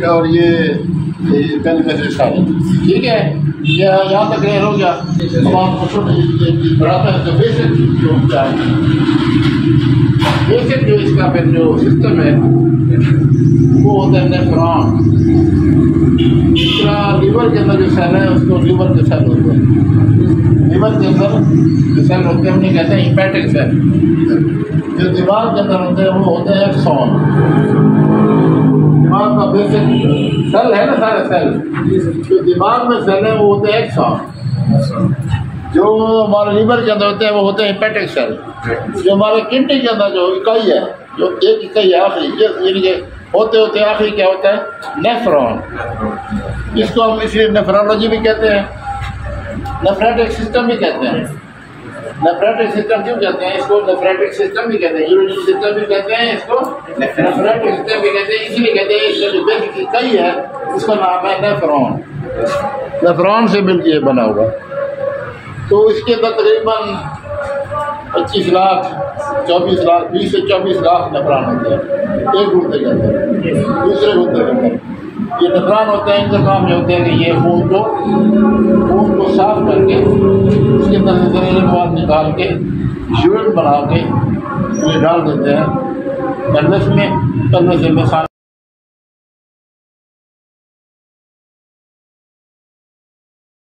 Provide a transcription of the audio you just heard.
और ये ठीक है, ये यहाँ तक क्लियर हो गया। अब आपको बढ़ाते हैं तो बेसिक जो क्या है, बेसिक जो इसका फिर जो सिस्टम है वो होता है नेफ्रॉन। दूसरा लीवर के अंदर जो सेल है उसको लीवर के सेल होते हैं। लीवर के अंदर जो सेल होते हैं उन्हें कहते हैं हिपैटिक सेल। जो दिमाग के अंदर होते हैं वो होते हैं एक्सॉन। दिमाग का बेसिक सेल है ना, सारे सेल जो दिमाग में सेल है वो होते हैं एक्सॉन। जो हमारे लीवर के अंदर होते हैं वो होते हैं हिपैटिक सेल। जो हमारे किडनी के अंदर जो इकाई है, जो एक इकाई है आखिरी, होते होते आखिरी क्या होता है, नेफ्रॉन। इसको हम इसलिए नेफ्रोलॉजी भी कहते हैं, नेफ्रेटिक सिस्टम भी कहते हैं। नेफ्रेटिक सिस्टम क्यों कहते हैं इसको? नेफ्रेटिक सिस्टम भी कहते हैं, यूरिनरी सिस्टम भी कहते हैं, इसको नेफ्रेटिक सिस्टम भी कहते हैं। इसीलिए कहते हैं इसका जो बेसिक इकाई है उसका नाम है नेफ्रॉन। नेफ्रॉन से मिलकर बना हुआ। तो इसके अंदर तकरीबन 25 लाख 24 लाख 20 से 24 लाख नेफ्रॉन होते हैं एक गुर्दे के अंदर। दूसरे गुर्दे के अंदर ये नेफ्रॉन होते हैं, इनका काम ये होता है कि ये खून को साफ करके उसके अंदर से जहरीले मवाद निकाल के यूरिन बना के ये डाल देते हैं कंडस में। कंडस में